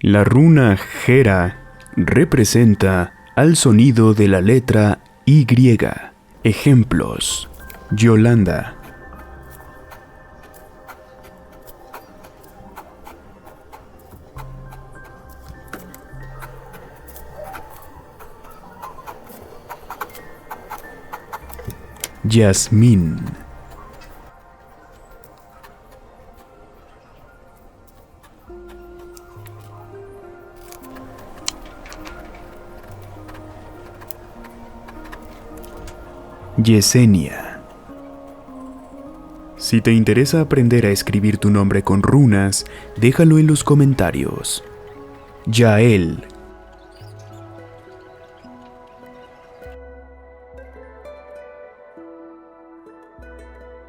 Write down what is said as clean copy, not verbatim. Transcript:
La runa Gera representa al sonido de la letra Y. Ejemplos: Yolanda, Yasmín, Yesenia. Si te interesa aprender a escribir tu nombre con runas, déjalo en los comentarios. Yael